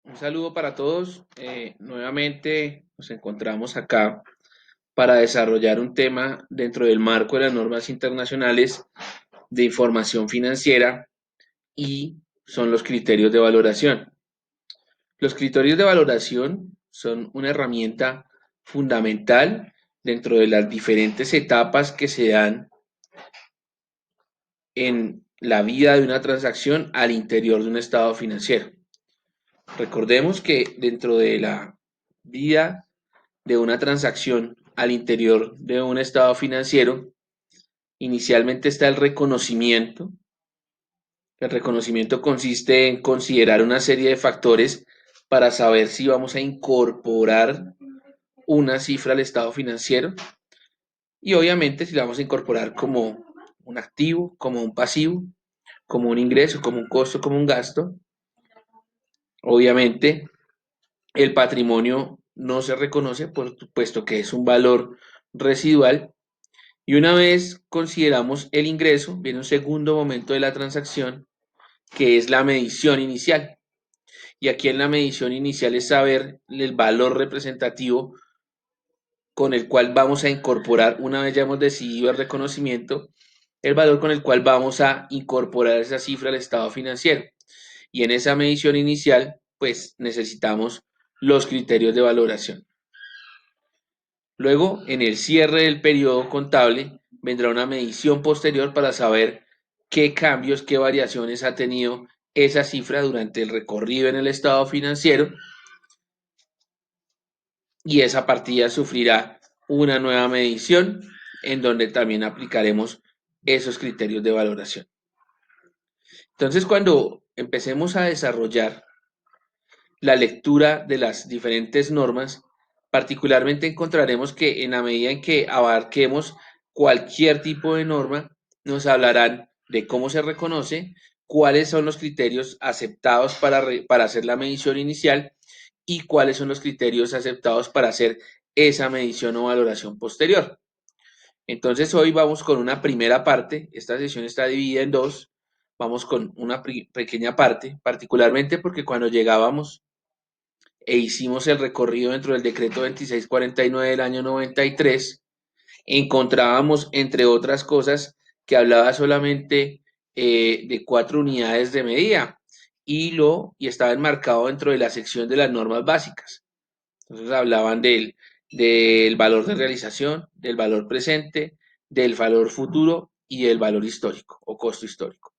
Un saludo para todos. Nuevamente nos encontramos acá para desarrollar un tema dentro del marco de las normas internacionales de información financiera y son los criterios de valoración. Los criterios de valoración son una herramienta fundamental dentro de las diferentes etapas que se dan en la vida de una transacción al interior de un estado financiero. Recordemos que dentro de la vida de una transacción al interior de un estado financiero, inicialmente está el reconocimiento. El reconocimiento consiste en considerar una serie de factores para saber si vamos a incorporar una cifra al estado financiero y obviamente si la vamos a incorporar como un activo, como un pasivo, como un ingreso, como un costo, como un gasto. Obviamente el patrimonio no se reconoce puesto que es un valor residual. Y una vez consideramos el ingreso, viene un segundo momento de la transacción, que es la medición inicial. Y aquí en la medición inicial es saber el valor representativo con el cual vamos a incorporar, una vez ya hemos decidido el reconocimiento, el valor con el cual vamos a incorporar esa cifra al estado financiero. Y en esa medición inicial, pues necesitamos los criterios de valoración. Luego, en el cierre del periodo contable, vendrá una medición posterior para saber qué cambios, qué variaciones ha tenido esa cifra durante el recorrido en el estado financiero y esa partida sufrirá una nueva medición en donde también aplicaremos esos criterios de valoración. Entonces, cuando empecemos a desarrollar la lectura de las diferentes normas, particularmente encontraremos que en la medida en que abarquemos cualquier tipo de norma, nos hablarán de cómo se reconoce, cuáles son los criterios aceptados para hacer la medición inicial y cuáles son los criterios aceptados para hacer esa medición o valoración posterior. Entonces hoy vamos con una primera parte, esta sesión está dividida en dos, vamos con una pequeña parte, particularmente porque cuando llegábamos e hicimos el recorrido dentro del decreto 2649 del año 93, encontrábamos, entre otras cosas, que hablaba solamente de 4 unidades de medida y estaba enmarcado dentro de la sección de las normas básicas. Entonces hablaban del valor de realización, del valor presente, del valor futuro y del valor histórico o costo histórico.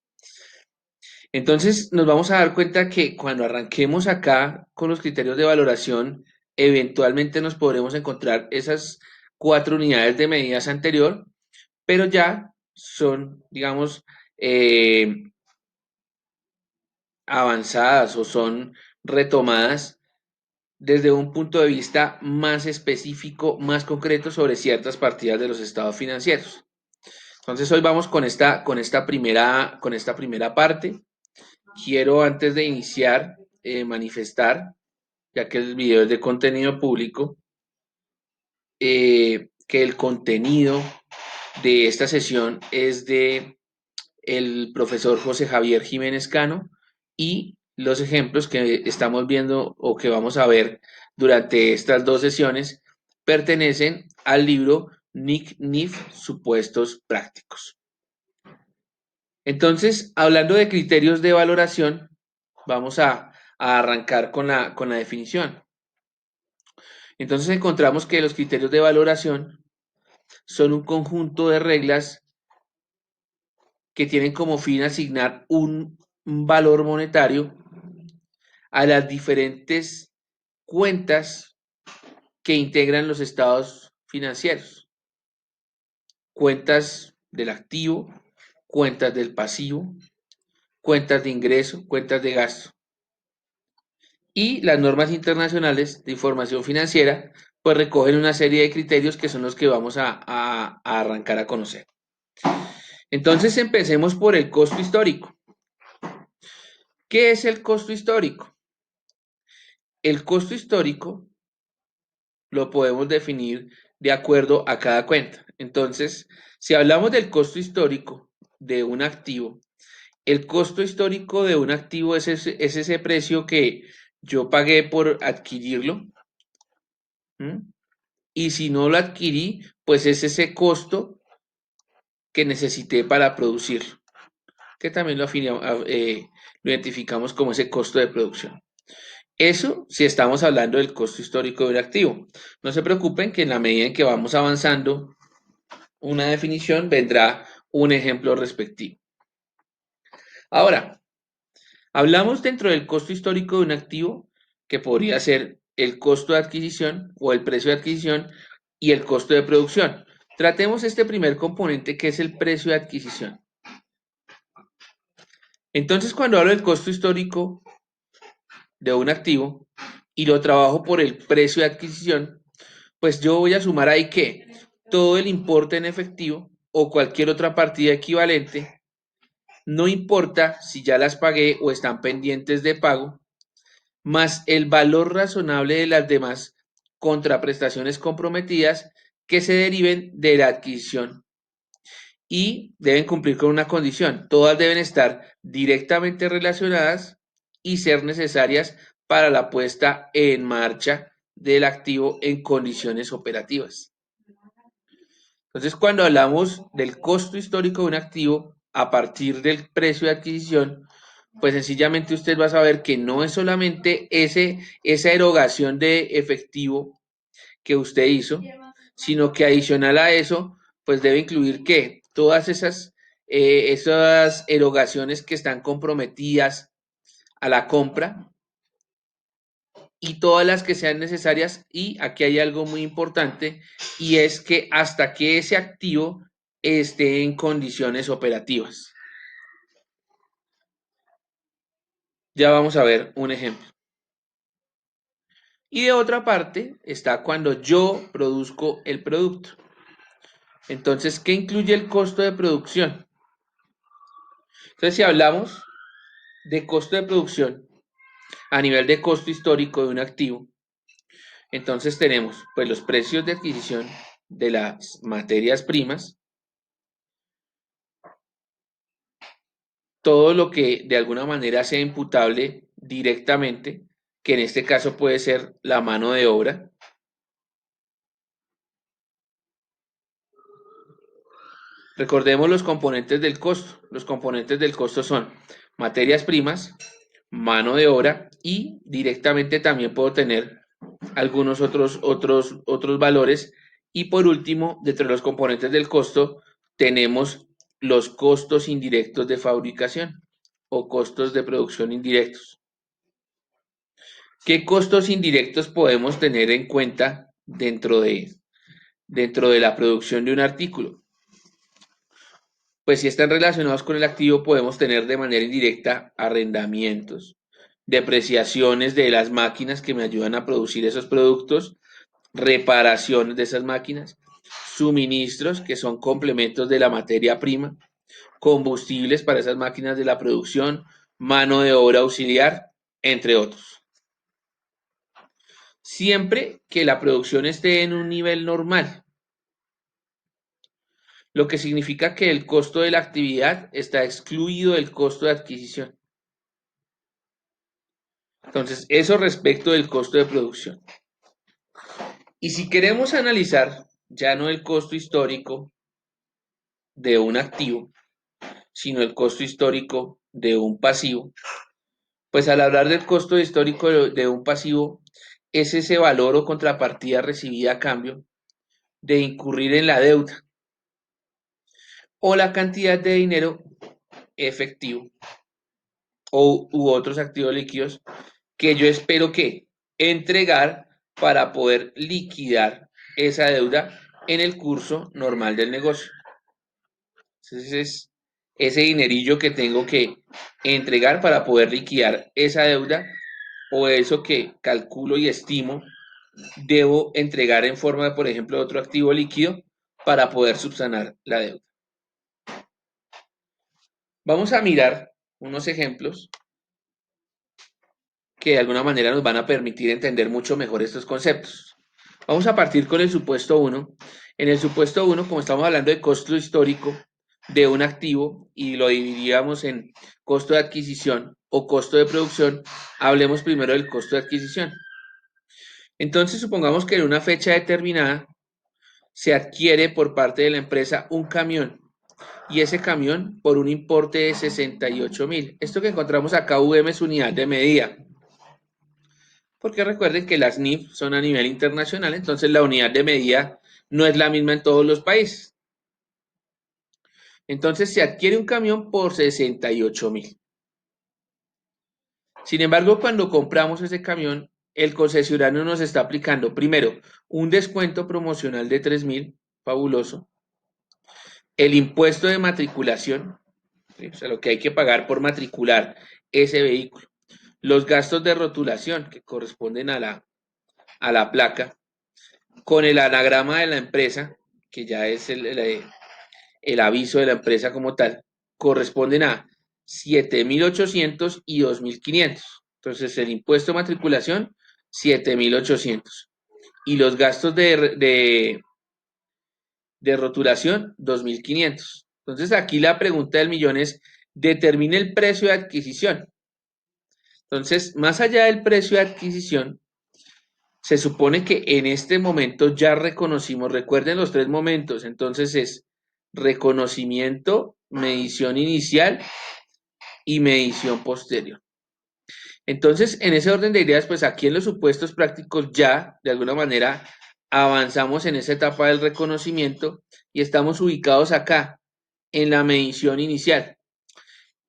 Entonces nos vamos a dar cuenta que cuando arranquemos acá con los criterios de valoración, eventualmente nos podremos encontrar esas 4 unidades de medidas anterior, pero ya son, digamos, avanzadas o son retomadas desde un punto de vista más específico, más concreto sobre ciertas partidas de los estados financieros. Entonces hoy vamos con esta primera parte. Quiero antes de iniciar manifestar, ya que el video es de contenido público, que el contenido de esta sesión es de el profesor José Javier Jiménez Cano y los ejemplos que estamos viendo o que vamos a ver durante estas dos sesiones pertenecen al libro Nick Nif Supuestos Prácticos. Entonces, hablando de criterios de valoración, vamos a arrancar con la definición. Entonces encontramos que los criterios de valoración son un conjunto de reglas que tienen como fin asignar un valor monetario a las diferentes cuentas que integran los estados financieros. Cuentas del activo, cuentas del pasivo, cuentas de ingreso, cuentas de gasto. Y las normas internacionales de información financiera pues recogen una serie de criterios que son los que vamos a arrancar a conocer. Entonces empecemos por el costo histórico. ¿Qué es el costo histórico? El costo histórico lo podemos definir de acuerdo a cada cuenta. Entonces, si hablamos del costo histórico de un activo, el costo histórico de un activo es ese precio que yo pagué por adquirirlo, ¿m? Y si no lo adquirí, pues es ese costo que necesité para producirlo, que también lo identificamos como ese costo de producción. Eso si estamos hablando del costo histórico de un activo. No se preocupen que en la medida en que vamos avanzando una definición vendrá un ejemplo respectivo. Ahora, hablamos dentro del costo histórico de un activo que podría ser el costo de adquisición o el precio de adquisición y el costo de producción. Tratemos este primer componente que es el precio de adquisición. Entonces, cuando hablo del costo histórico de un activo y lo trabajo por el precio de adquisición, pues yo voy a sumar ahí que todo el importe en efectivo o cualquier otra partida equivalente, no importa si ya las pagué o están pendientes de pago, más el valor razonable de las demás contraprestaciones comprometidas que se deriven de la adquisición y deben cumplir con una condición. Todas deben estar directamente relacionadas y ser necesarias para la puesta en marcha del activo en condiciones operativas. Entonces, cuando hablamos del costo histórico de un activo a partir del precio de adquisición, pues sencillamente usted va a saber que no es solamente esa erogación de efectivo que usted hizo, sino que adicional a eso, pues debe incluir que todas esas erogaciones que están comprometidas a la compra y todas las que sean necesarias. Y aquí hay algo muy importante y es que hasta que ese activo esté en condiciones operativas. Ya vamos a ver un ejemplo. Y de otra parte está cuando yo produzco el producto. Entonces, ¿qué incluye el costo de producción? Entonces, si hablamos de costo de producción a nivel de costo histórico de un activo, entonces tenemos pues los precios de adquisición de las materias primas, todo lo que de alguna manera sea imputable directamente, que en este caso puede ser la mano de obra. Recordemos los componentes del costo. Los componentes del costo son materias primas, mano de obra y directamente también puedo tener algunos otros valores. Y por último, dentro de los componentes del costo, tenemos los costos indirectos de fabricación o costos de producción indirectos. ¿Qué costos indirectos podemos tener en cuenta dentro de la producción de un artículo? Pues si están relacionados con el activo, podemos tener de manera indirecta arrendamientos, depreciaciones de las máquinas que me ayudan a producir esos productos, reparaciones de esas máquinas, suministros que son complementos de la materia prima, combustibles para esas máquinas de la producción, mano de obra auxiliar, entre otros. Siempre que la producción esté en un nivel normal, lo que significa que el costo de la actividad está excluido del costo de adquisición. Entonces, eso respecto del costo de producción. Y si queremos analizar ya no el costo histórico de un activo, sino el costo histórico de un pasivo, pues al hablar del costo histórico de un pasivo, es ese valor o contrapartida recibida a cambio de incurrir en la deuda o la cantidad de dinero efectivo u otros activos líquidos que yo espero que entregar para poder liquidar esa deuda en el curso normal del negocio. Entonces es ese dinerillo que tengo que entregar para poder liquidar esa deuda o eso que calculo y estimo debo entregar en forma de, por ejemplo, otro activo líquido para poder subsanar la deuda. Vamos a mirar unos ejemplos que de alguna manera nos van a permitir entender mucho mejor estos conceptos. Vamos a partir con el supuesto 1. En el supuesto 1, como estamos hablando de costo histórico de un activo y lo dividíamos en costo de adquisición o costo de producción, hablemos primero del costo de adquisición. Entonces, supongamos que en una fecha determinada se adquiere por parte de la empresa un camión y ese camión por un importe de 68.000. Esto que encontramos acá, VM, es unidad de medida. Porque recuerden que las NIF son a nivel internacional, entonces la unidad de medida no es la misma en todos los países. Entonces se adquiere un camión por 68.000. Sin embargo, cuando compramos ese camión, el concesionario nos está aplicando primero un descuento promocional de 3.000, fabuloso. El impuesto de matriculación, ¿sí? O sea, lo que hay que pagar por matricular ese vehículo. Los gastos de rotulación que corresponden a la placa, con el anagrama de la empresa, que ya es el aviso de la empresa como tal, corresponden a 7.800 y 2.500. Entonces, el impuesto de matriculación, 7.800. Y los gastos de rotulación, 2.500. Entonces, aquí la pregunta del millón es, determine el precio de adquisición. Entonces, más allá del precio de adquisición, se supone que en este momento ya reconocimos, recuerden los tres momentos, entonces es reconocimiento, medición inicial y medición posterior. Entonces, en ese orden de ideas, pues aquí en los supuestos prácticos ya, de alguna manera, avanzamos en esa etapa del reconocimiento y estamos ubicados acá, en la medición inicial.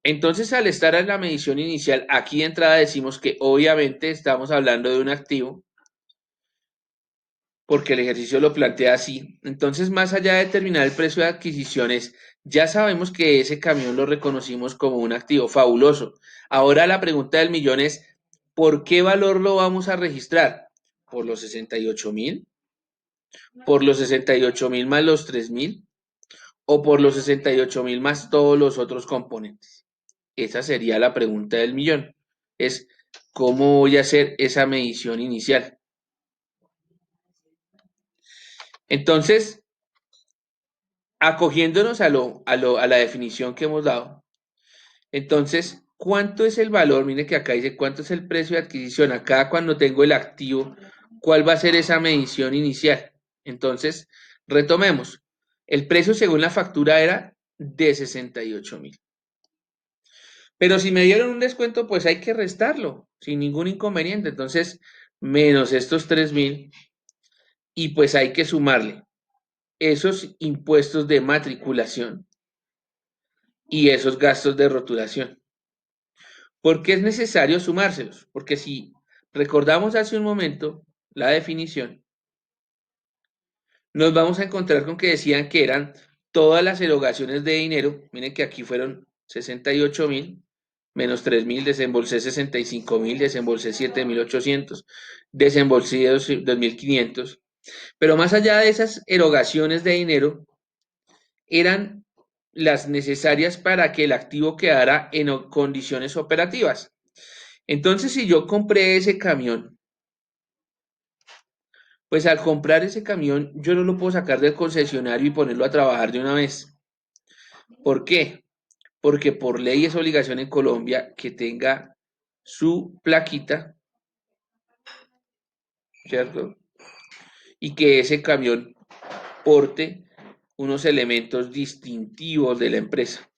Entonces, al estar en la medición inicial, aquí de entrada decimos que obviamente estamos hablando de un activo, porque el ejercicio lo plantea así. Entonces, más allá de determinar el precio de adquisiciones, ya sabemos que ese camión lo reconocimos como un activo fabuloso. Ahora la pregunta del millón es, ¿por qué valor lo vamos a registrar? ¿Por los 68.000? ¿Por los 68.000 más los 3.000? ¿O por los 68.000 más todos los otros componentes? Esa sería la pregunta del millón. Es, ¿cómo voy a hacer esa medición inicial? Entonces, acogiéndonos a la definición que hemos dado, entonces, ¿cuánto es el valor? Mire que acá dice cuánto es el precio de adquisición. Acá cuando tengo el activo, ¿cuál va a ser esa medición inicial? Entonces, retomemos. El precio según la factura era de 68.000. Pero si me dieron un descuento, pues hay que restarlo sin ningún inconveniente. Entonces, menos estos 3.000 y pues hay que sumarle esos impuestos de matriculación y esos gastos de rotulación. ¿Por qué es necesario sumárselos? Porque si recordamos hace un momento la definición, nos vamos a encontrar con que decían que eran todas las erogaciones de dinero. Miren que aquí fueron 68.000 menos 3.000, desembolsé 65.000, desembolsé 7.800, desembolsé 2.500. Pero más allá de esas erogaciones de dinero, eran las necesarias para que el activo quedara en condiciones operativas. Entonces, si yo compré ese camión, pues al comprar ese camión, yo no lo puedo sacar del concesionario y ponerlo a trabajar de una vez. ¿Por qué? Porque por ley es obligación en Colombia que tenga su plaquita, ¿cierto? Y que ese camión porte unos elementos distintivos de la empresa,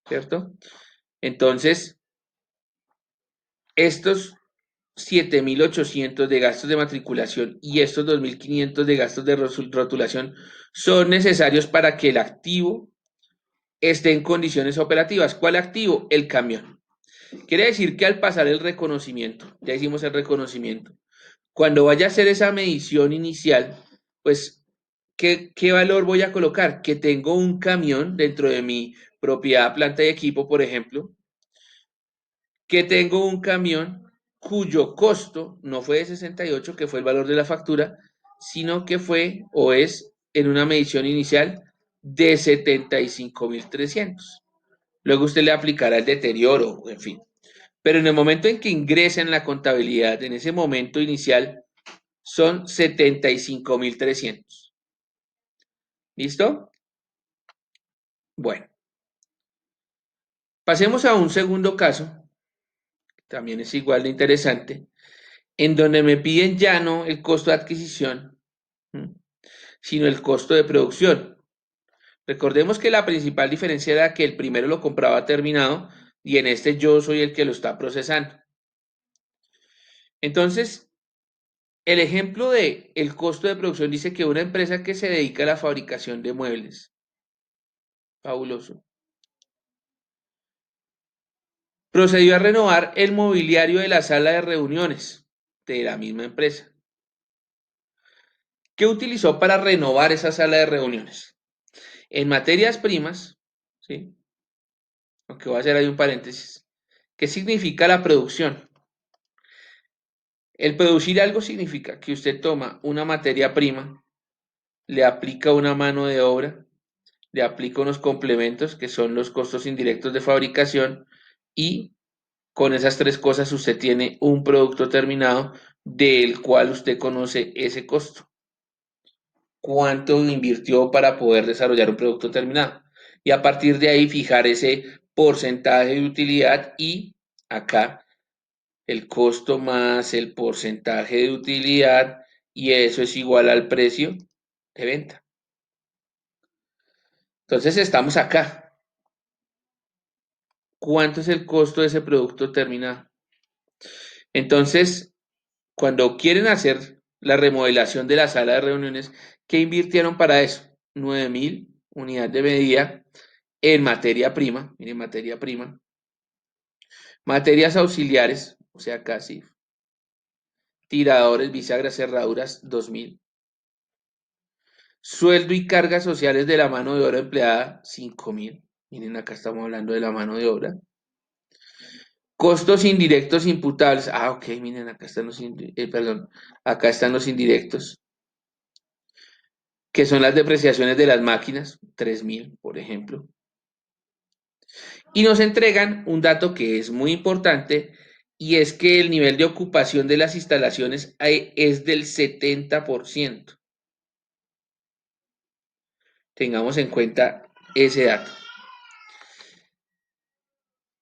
¿cierto? Entonces, estos 7.800 de gastos de matriculación y estos 2.500 de gastos de rotulación son necesarios para que el activo esté en condiciones operativas. ¿Cuál activo? El camión. Quiere decir que al pasar el reconocimiento, ya hicimos el reconocimiento, cuando vaya a hacer esa medición inicial, pues, ¿qué valor voy a colocar? Que tengo un camión dentro de mi propiedad, planta y equipo, por ejemplo, que tengo un camión cuyo costo no fue de 68, que fue el valor de la factura, sino que fue o es en una medición inicial de 75.300. Luego usted le aplicará el deterioro, en fin. Pero en el momento en que ingresa en la contabilidad, en ese momento inicial, son 75.300. ¿Listo? Bueno, pasemos a un segundo caso, que también es igual de interesante, en donde me piden ya no el costo de adquisición, ¿m? Sino el costo de producción. Recordemos que la principal diferencia era que el primero lo compraba terminado y en este yo soy el que lo está procesando. Entonces, el ejemplo de el costo de producción dice que una empresa que se dedica a la fabricación de muebles, fabuloso, procedió a renovar el mobiliario de la sala de reuniones de la misma empresa. ¿Qué utilizó para renovar esa sala de reuniones? En materias primas, ¿sí? Aunque voy a hacer ahí un paréntesis. ¿Qué significa la producción? El producir algo significa que usted toma una materia prima, le aplica una mano de obra, le aplica unos complementos que son los costos indirectos de fabricación y con esas tres cosas usted tiene un producto terminado del cual usted conoce ese costo. ¿Cuánto invirtió para poder desarrollar un producto terminado? Y a partir de ahí fijar ese porcentaje de utilidad y acá el costo más el porcentaje de utilidad y eso es igual al precio de venta. Entonces estamos acá. ¿Cuánto es el costo de ese producto terminado? Entonces, cuando quieren hacer la remodelación de la sala de reuniones, ¿qué invirtieron para eso? 9.000 unidades de medida en materia prima, miren, materia prima, materias auxiliares, o sea, casi, tiradores, bisagras, cerraduras, 2.000. Sueldo y cargas sociales de la mano de obra empleada, 5.000. Miren, acá estamos hablando de la mano de obra. Costos indirectos imputables. Ah, ok, miren, acá están perdón, acá están los indirectos, que son las depreciaciones de las máquinas, 3.000, por ejemplo. Y nos entregan un dato que es muy importante y es que el nivel de ocupación de las instalaciones es del 70%. Tengamos en cuenta ese dato.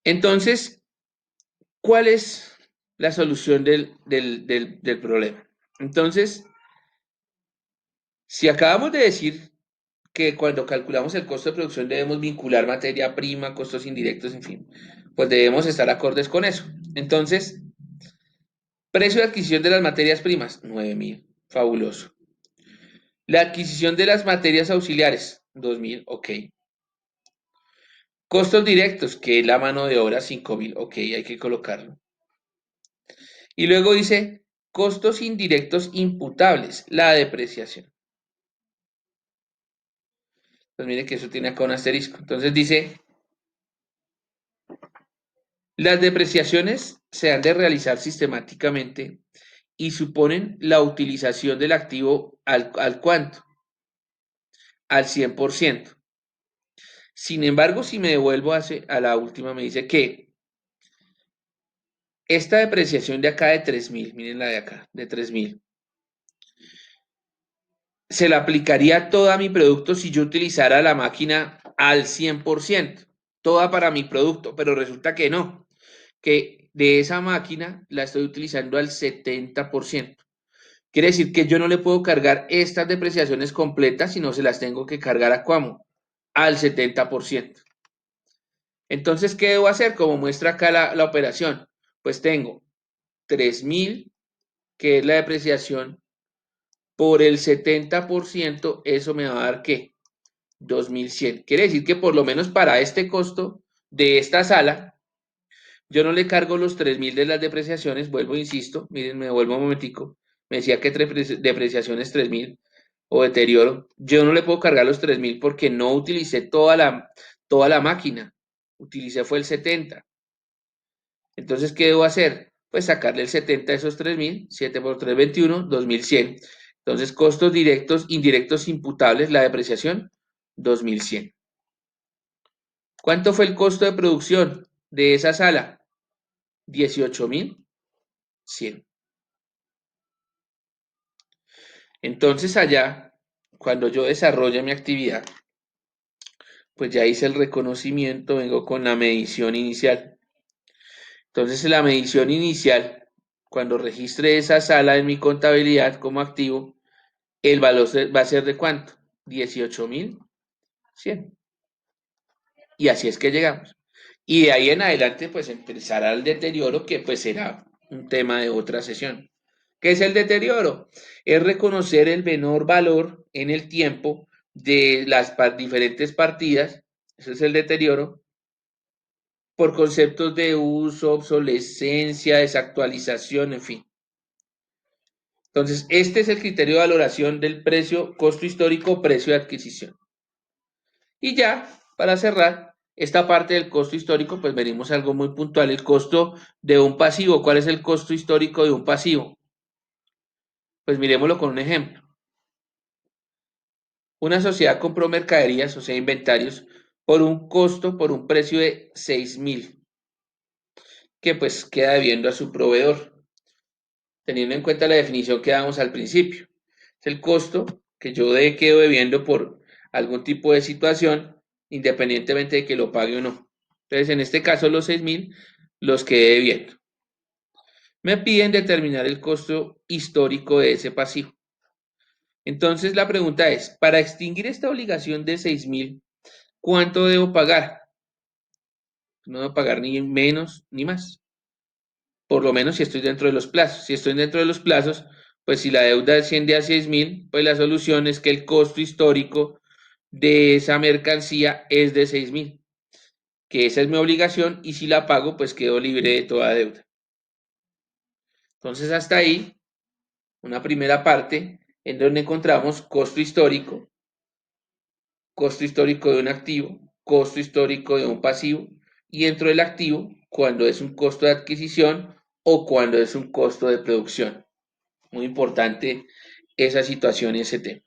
Entonces, ¿cuál es la solución del problema? Entonces, si acabamos de decir que cuando calculamos el costo de producción debemos vincular materia prima, costos indirectos, en fin, pues debemos estar acordes con eso. Entonces, precio de adquisición de las materias primas, 9.000, fabuloso. La adquisición de las materias auxiliares, 2.000, ok. Costos directos, que es la mano de obra, 5.000, ok, hay que colocarlo. Y luego dice costos indirectos imputables, la depreciación. Pues mire que eso tiene acá un asterisco. Entonces dice, las depreciaciones se han de realizar sistemáticamente y suponen la utilización del activo al cuánto, al 100%. Sin embargo, si me devuelvo a la última, me dice que esta depreciación de acá de 3.000, miren la de acá, de 3.000, se la aplicaría a toda mi producto si yo utilizara la máquina al 100%, toda para mi producto, pero resulta que no, que de esa máquina la estoy utilizando al 70%. Quiere decir que yo no le puedo cargar estas depreciaciones completas, sino se las tengo que cargar a cómo, al 70%. Entonces, ¿qué debo hacer? Como muestra acá la operación, pues tengo 3.000, que es la depreciación, por el 70%, eso me va a dar ¿qué? 2.100. Quiere decir que por lo menos para este costo de esta sala, yo no le cargo los 3.000 de las depreciaciones, vuelvo, insisto, miren, me vuelvo un momentico, me decía que depreciación es 3.000 o deterioro, yo no le puedo cargar los 3.000 porque no utilicé toda la máquina, utilicé fue el 70. Entonces, ¿qué debo hacer? Pues sacarle el 70 de esos 3.000, 7 por 3, 21, 2.100. Entonces, costos directos, indirectos imputables, la depreciación, 2.100. ¿Cuánto fue el costo de producción de esa sala? 18.100. Entonces, allá, cuando yo desarrolle mi actividad, pues ya hice el reconocimiento, vengo con la medición inicial. Entonces, la medición inicial, cuando registre esa sala en mi contabilidad como activo, el valor va a ser de ¿cuánto? 18.100. Y así es que llegamos. Y de ahí en adelante, pues empezará el deterioro, que pues será un tema de otra sesión. ¿Qué es el deterioro? Es reconocer el menor valor en el tiempo de las diferentes partidas, eso es el deterioro, por conceptos de uso, obsolescencia, desactualización, en fin. Entonces, este es el criterio de valoración del precio, costo histórico, precio de adquisición. Y ya, para cerrar esta parte del costo histórico, pues veremos algo muy puntual, el costo de un pasivo. ¿Cuál es el costo histórico de un pasivo? Pues miremoslo con un ejemplo. Una sociedad compró mercaderías, o sea, inventarios, por un costo, por un precio de 6.000, que pues queda debiendo a su proveedor, teniendo en cuenta la definición que damos al principio. Es el costo que yo quedo debiendo por algún tipo de situación, independientemente de que lo pague o no. Entonces, en este caso, los 6.000 los quedé debiendo. Me piden determinar el costo histórico de ese pasivo. Entonces, la pregunta es, para extinguir esta obligación de 6.000, ¿cuánto debo pagar? No debo pagar ni menos ni más. Por lo menos si estoy dentro de los plazos. Si estoy dentro de los plazos, pues si la deuda asciende a 6.000, pues la solución es que el costo histórico de esa mercancía es de 6.000, que esa es mi obligación y si la pago, pues quedo libre de toda deuda. Entonces, hasta ahí, una primera parte en donde encontramos costo histórico de un activo, costo histórico de un pasivo y dentro del activo, cuando es un costo de adquisición o cuando es un costo de producción. Muy importante esa situación y ese tema.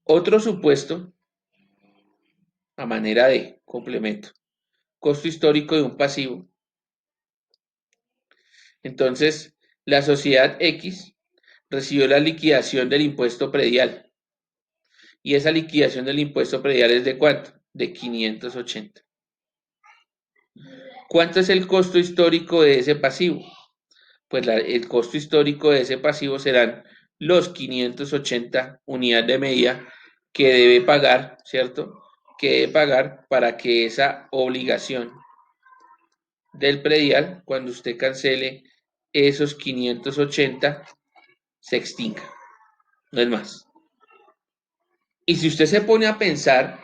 Otro supuesto, a manera de complemento, costo histórico de un pasivo. Entonces, la sociedad X recibió la liquidación del impuesto predial y esa liquidación del impuesto predial es de ¿cuánto? De 580. ¿Cuánto es el costo histórico de ese pasivo? Pues el costo histórico de ese pasivo serán los 580 unidades de medida que debe pagar, ¿cierto? Que debe pagar para que esa obligación del predial, cuando usted cancele esos 580, se extinga. No es más. Y si usted se pone a pensar,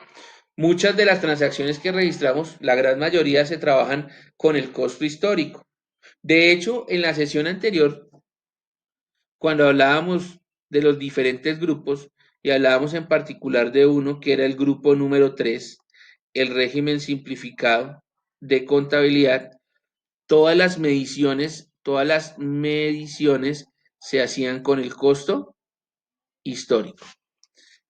muchas de las transacciones que registramos, la gran mayoría se trabajan con el costo histórico. De hecho, en la sesión anterior cuando hablábamos de los diferentes grupos y hablábamos en particular de uno que era el grupo número 3, el régimen simplificado de contabilidad, todas las mediciones se hacían con el costo histórico.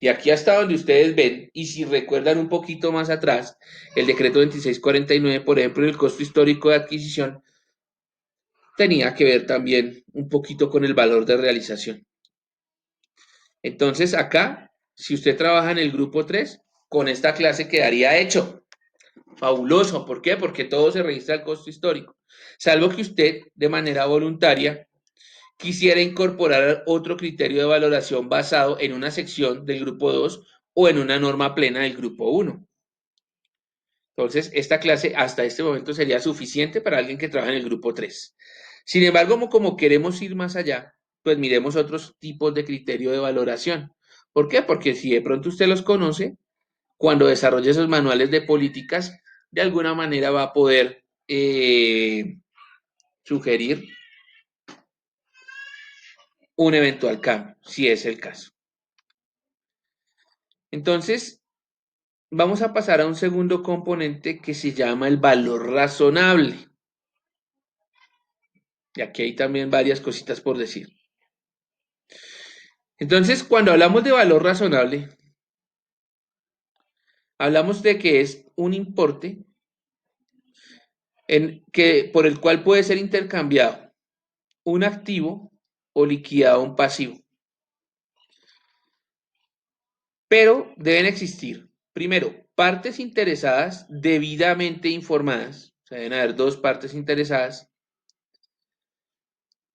Y aquí hasta donde ustedes ven, y si recuerdan un poquito más atrás, el decreto 2649, por ejemplo, el costo histórico de adquisición, tenía que ver también un poquito con el valor de realización. Entonces acá, si usted trabaja en el grupo 3, con esta clase quedaría hecho. Fabuloso. ¿Por qué? Porque todo se registra al costo histórico. Salvo que usted, de manera voluntaria, quisiera incorporar otro criterio de valoración basado en una sección del grupo 2 o en una norma plena del grupo 1. Entonces, esta clase hasta este momento sería suficiente para alguien que trabaja en el grupo 3. Sin embargo, como queremos ir más allá, pues miremos otros tipos de criterio de valoración. ¿Por qué? Porque si de pronto usted los conoce, cuando desarrolle esos manuales de políticas, de alguna manera va a poder sugerir un eventual cambio, si es el caso. Entonces, vamos a pasar a un segundo componente que se llama el valor razonable. Y aquí hay también varias cositas por decir. Entonces, cuando hablamos de valor razonable, hablamos de que es un importe por el cual puede ser intercambiado un activo o liquidado un pasivo. Pero deben existir, primero, partes interesadas debidamente informadas, o sea, deben haber dos partes interesadas,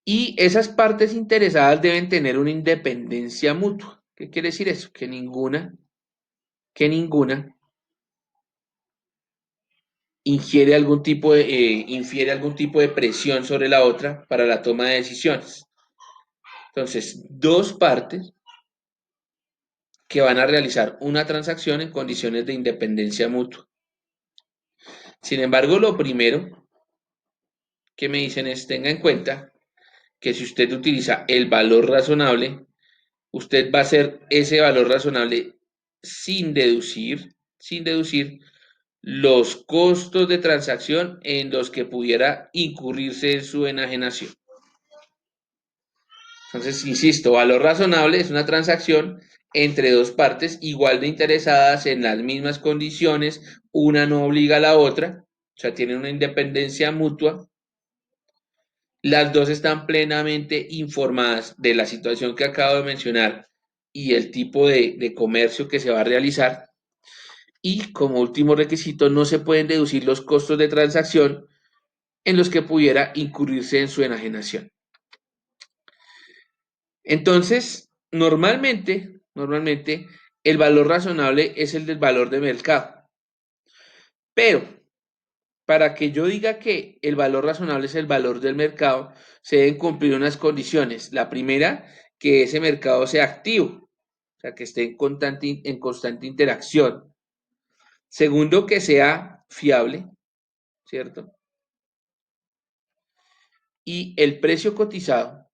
y esas partes interesadas deben tener una independencia mutua. ¿Qué quiere decir eso? Que ninguna infiere algún tipo de presión sobre la otra para la toma de decisiones. Entonces, dos partes que van a realizar una transacción en condiciones de independencia mutua. Sin embargo, lo primero que me dicen es tenga en cuenta que si usted utiliza el valor razonable, usted va a hacer ese valor razonable sin deducir los costos de transacción en los que pudiera incurrirse en su enajenación. Entonces, insisto, valor razonable es una transacción entre dos partes igual de interesadas en las mismas condiciones, una no obliga a la otra, o sea, tienen una independencia mutua, las dos están plenamente informadas de la situación que acabo de mencionar y el tipo de comercio que se va a realizar. Y como último requisito, no se pueden deducir los costos de transacción en los que pudiera incurrirse en su enajenación. Entonces, normalmente, el valor razonable es el del valor de mercado. Pero para que yo diga que el valor razonable es el valor del mercado, se deben cumplir unas condiciones. La primera, que ese mercado sea activo, o sea, que esté en constante interacción. Segundo, que sea fiable, ¿cierto? Y el precio cotizado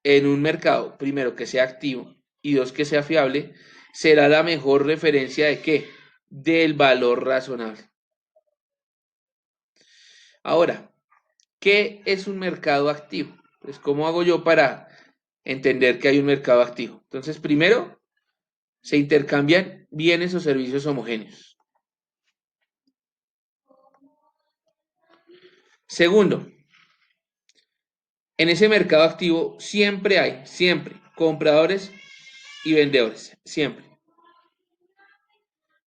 en un mercado, primero, que sea activo y dos, que sea fiable, será la mejor referencia de qué? Del valor razonable. Ahora, ¿qué es un mercado activo? Pues, ¿cómo hago yo para entender que hay un mercado activo? Entonces, primero, se intercambian bienes o servicios homogéneos. Segundo, en ese mercado activo siempre, compradores y vendedores, siempre.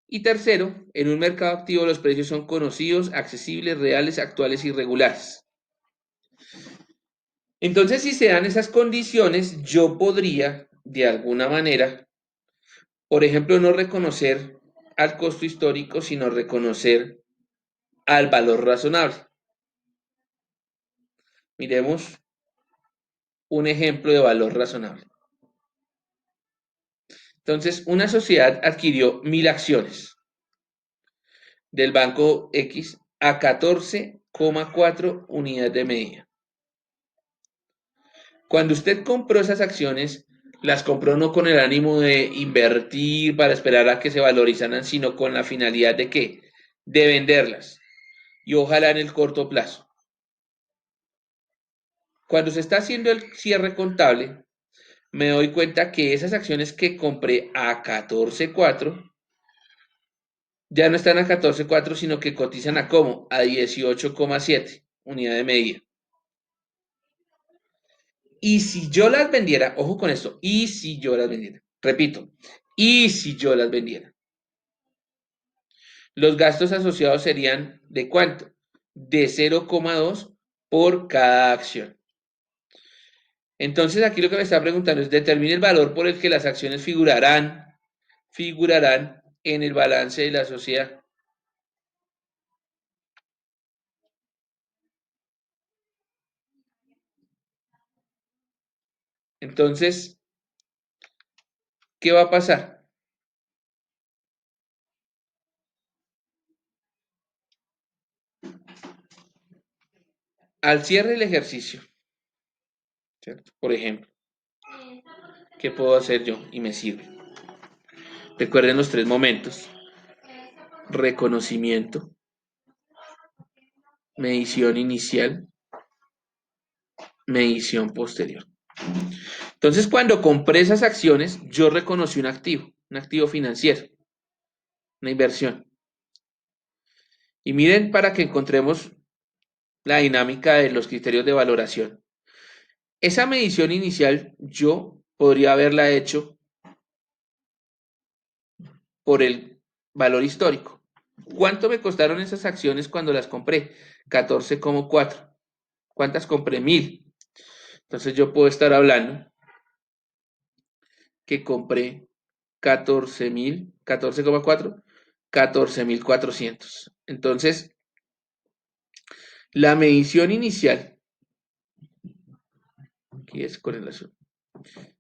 Y tercero, en un mercado activo los precios son conocidos, accesibles, reales, actuales y regulares. Entonces, si se dan esas condiciones, yo podría, de alguna manera, por ejemplo, no reconocer al costo histórico, sino reconocer al valor razonable. Miremos un ejemplo de valor razonable. Entonces, una sociedad adquirió 1.000 acciones del banco X a 14,4 unidades de medida. Cuando usted compró esas acciones, las compró no con el ánimo de invertir para esperar a que se valorizaran, sino con la finalidad de ¿qué? De venderlas. Y ojalá en el corto plazo. Cuando se está haciendo el cierre contable, me doy cuenta que esas acciones que compré a 14,4 ya no están a 14,4, sino que cotizan a ¿cómo? A 18,7 unidad de medida. Y si yo las vendiera, ojo con esto, y si yo las vendiera, repito, y si yo las vendiera, los gastos asociados serían ¿de cuánto? De 0,2 por cada acción. Entonces aquí lo que me está preguntando es determine el valor por el que las acciones figurarán en el balance de la sociedad. Entonces, ¿qué va a pasar? Al cierre del ejercicio, ¿cierto? Por ejemplo, ¿qué puedo hacer yo? Y me sirve. Recuerden los tres momentos. Reconocimiento, medición inicial, medición posterior. Entonces, cuando compré esas acciones, yo reconocí un activo financiero, una inversión. Y miren para que encontremos la dinámica de los criterios de valoración. Esa medición inicial yo podría haberla hecho por el valor histórico. ¿Cuánto me costaron esas acciones cuando las compré? 14,4. ¿Cuántas compré? 1000. Entonces yo puedo estar hablando que compré 14,000, 14,4, 14,400. Entonces, la medición inicial, aquí es correlación,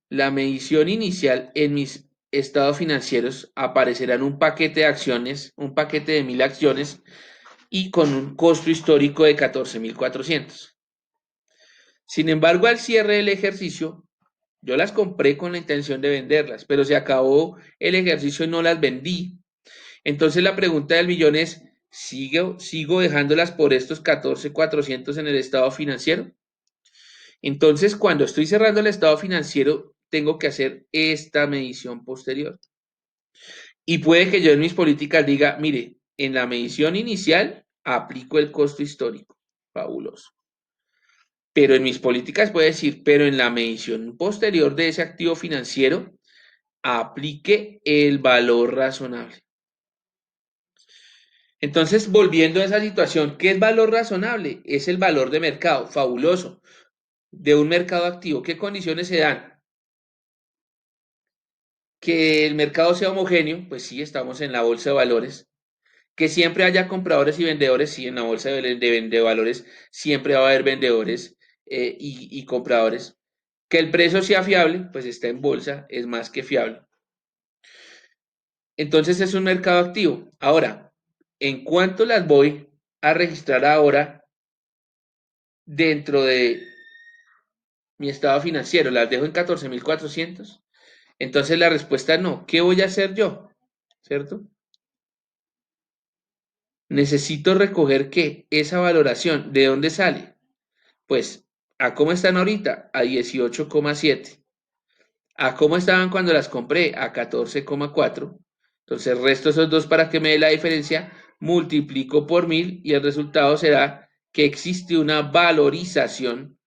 la medición inicial en mis estados financieros aparecerá en un paquete de acciones, un paquete de 1000 acciones y con un costo histórico de 14,400. Sin embargo, al cierre del ejercicio, yo las compré con la intención de venderlas, pero se acabó el ejercicio y no las vendí. Entonces la pregunta del millón es, ¿sigo dejándolas por estos 14,400 en el estado financiero? Entonces, cuando estoy cerrando el estado financiero, tengo que hacer esta medición posterior. Y puede que yo en mis políticas diga, mire, en la medición inicial aplico el costo histórico. Fabuloso. Pero en mis políticas puede decir, pero en la medición posterior de ese activo financiero, aplique el valor razonable. Entonces, volviendo a esa situación, ¿qué es valor razonable? Es el valor de mercado, fabuloso, de un mercado activo. ¿Qué condiciones se dan? Que el mercado sea homogéneo, pues sí, estamos en la bolsa de valores. Que siempre haya compradores y vendedores, sí, en la bolsa de valores siempre va a haber vendedores y compradores. Que el precio sea fiable, pues está en bolsa, es más que fiable. Entonces es un mercado activo. Ahora, ¿en cuánto las voy a registrar ahora dentro de mi estado financiero? ¿Las dejo en 14,400? Entonces la respuesta es no. ¿Qué voy a hacer yo? ¿Cierto? Necesito recoger qué, esa valoración. ¿De dónde sale? Pues, ¿a cómo están ahorita? A 18,7. ¿A cómo estaban cuando las compré? A 14,4. Entonces resto esos dos para que me dé la diferencia, multiplico por 1000 y el resultado será que existe una valorización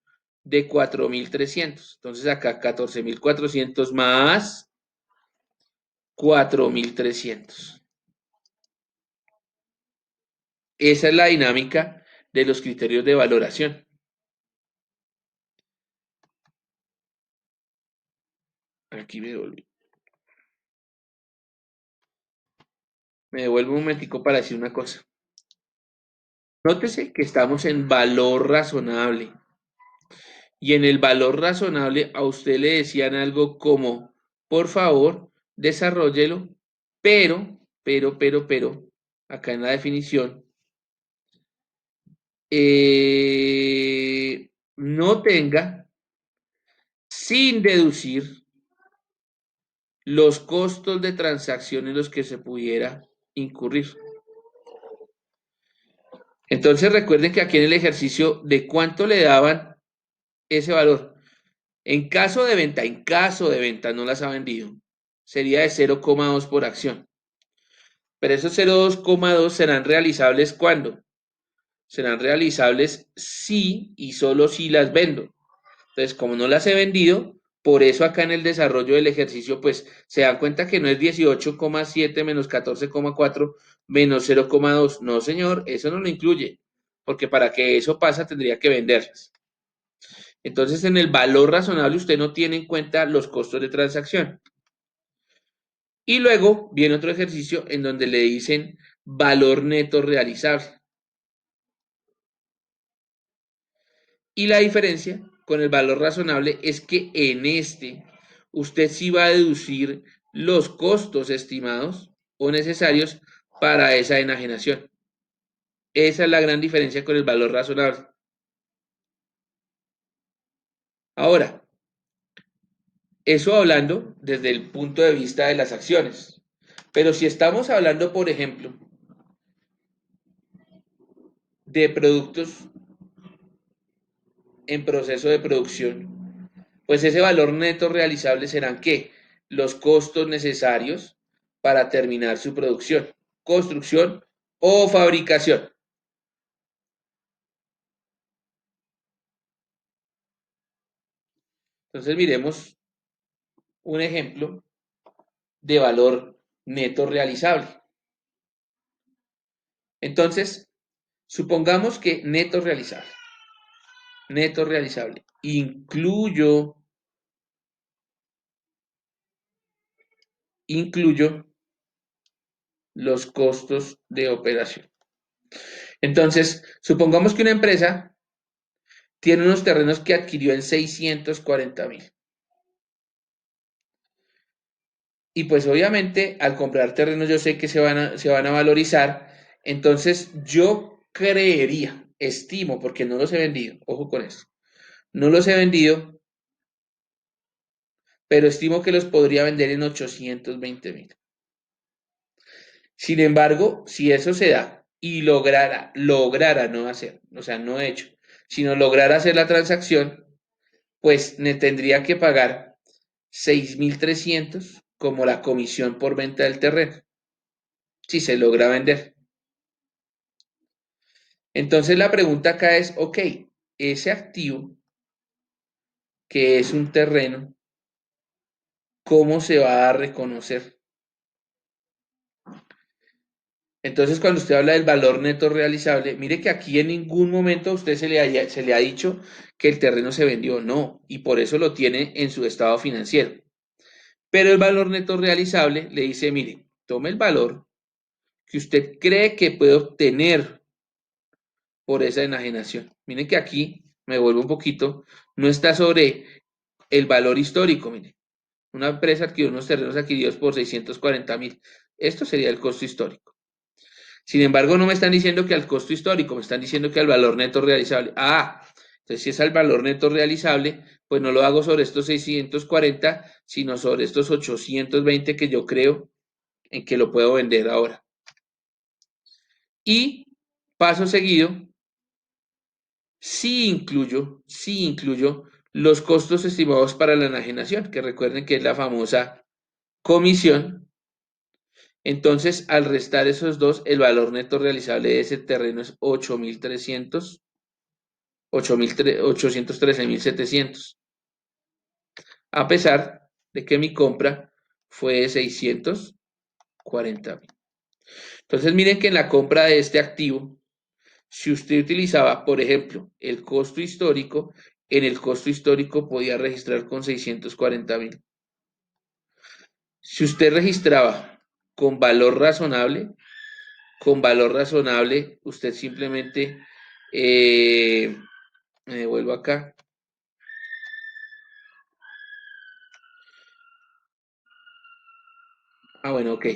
de 4,300. Entonces acá 14,400 más 4,300. Esa es la dinámica de los criterios de valoración. Aquí me devuelvo un momentico para decir una cosa. Nótese que estamos en valor razonable. Y en el valor razonable a usted le decían algo como, por favor, desarrollelo, pero, acá en la definición, no tenga sin deducir los costos de transacción en los que se pudiera incurrir. Entonces recuerden que aquí en el ejercicio de cuánto le daban ese valor. En caso de venta no las ha vendido, sería de 0,2 por acción. Pero esos 0,2 serán realizables ¿cuándo? Serán realizables si y solo si las vendo. Entonces, como no las he vendido, por eso acá en el desarrollo del ejercicio, pues se dan cuenta que no es 18,7 menos 14,4 menos 0,2. No, señor, eso no lo incluye, porque para que eso pasa tendría que venderlas. Entonces, en el valor razonable usted no tiene en cuenta los costos de transacción. Y luego viene otro ejercicio en donde le dicen valor neto realizable. Y la diferencia con el valor razonable es que en este usted sí va a deducir los costos estimados o necesarios para esa enajenación. Esa es la gran diferencia con el valor razonable. Ahora, eso hablando desde el punto de vista de las acciones. Pero si estamos hablando, por ejemplo, de productos en proceso de producción, pues ese valor neto realizable serán ¿qué? Los costos necesarios para terminar su producción, construcción o fabricación. Entonces miremos un ejemplo de valor neto realizable. Entonces, supongamos que neto realizable, incluyo los costos de operación. Entonces, supongamos que una empresa tiene unos terrenos que adquirió en 640.000. Y pues obviamente al comprar terrenos yo sé que se van a valorizar. Entonces yo creería, estimo, porque no los he vendido, ojo con esto, no los he vendido, pero estimo que los podría vender en 820.000. Sin embargo, si eso se da y lograra no hacer, o sea, no he hecho, sino lograra hacer la transacción, pues me tendría que pagar 6.300 como la comisión por venta del terreno, si se logra vender. Entonces la pregunta acá es, ok, ese activo que es un terreno, ¿cómo se va a reconocer? Entonces cuando usted habla del valor neto realizable, mire que aquí en ningún momento a usted se le ha dicho que el terreno se vendió, no, y por eso lo tiene en su estado financiero. Pero el valor neto realizable le dice, mire, tome el valor que usted cree que puede obtener por esa enajenación. Miren que aquí me vuelvo un poquito, no está sobre el valor histórico, miren. Una empresa adquirió unos terrenos adquiridos por 640.000. Esto sería el costo histórico. Sin embargo, no me están diciendo que al costo histórico, me están diciendo que al valor neto realizable. Ah, entonces si es al valor neto realizable, pues no lo hago sobre estos 640, sino sobre estos 820 que yo creo en que lo puedo vender ahora. Y paso seguido, sí incluyo los costos estimados para la enajenación, que recuerden que es la famosa comisión. Entonces, al restar esos dos, el valor neto realizable de ese terreno es 813.700, a pesar de que mi compra fue de 640.000. Entonces, miren que en la compra de este activo, si usted utilizaba, por ejemplo, el costo histórico, en el costo histórico podía registrar con 640.000. Si usted registraba con valor razonable, usted simplemente, eh, me devuelvo acá. Ah, bueno, ok.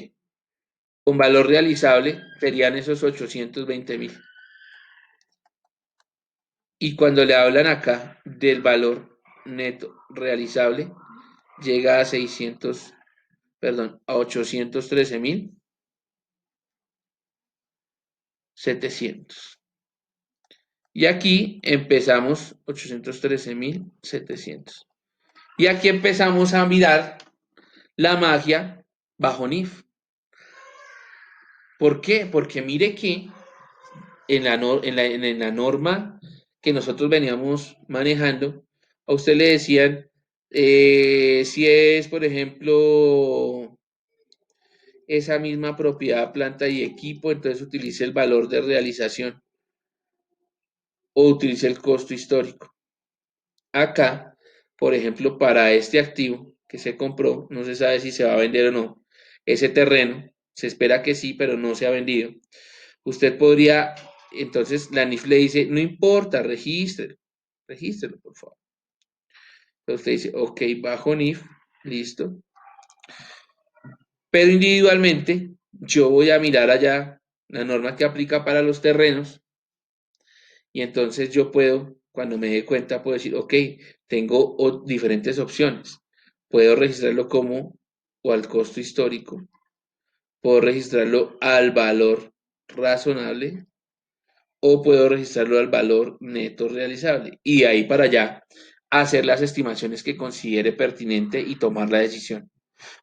Con valor realizable serían esos 820.000. Y cuando le hablan acá del valor neto realizable, llega a 813.700. Y aquí empezamos 813.700. Y aquí empezamos a mirar la magia bajo NIF. ¿Por qué? Porque mire que en la norma que nosotros veníamos manejando, a usted le decían, si es, por ejemplo, esa misma propiedad, planta y equipo, entonces utilice el valor de realización o utilice el costo histórico. Acá, por ejemplo, para este activo que se compró, no se sabe si se va a vender o no. Ese terreno, se espera que sí, pero no se ha vendido. Usted podría, entonces la NIF le dice, no importa, regístrelo, por favor. Entonces usted dice, ok, bajo NIF, listo. Pero individualmente, yo voy a mirar allá la norma que aplica para los terrenos y entonces yo puedo, cuando me dé cuenta, puedo decir, ok, tengo diferentes opciones. Puedo registrarlo como o al costo histórico, puedo registrarlo al valor razonable o puedo registrarlo al valor neto realizable y de ahí para allá hacer las estimaciones que considere pertinente y tomar la decisión.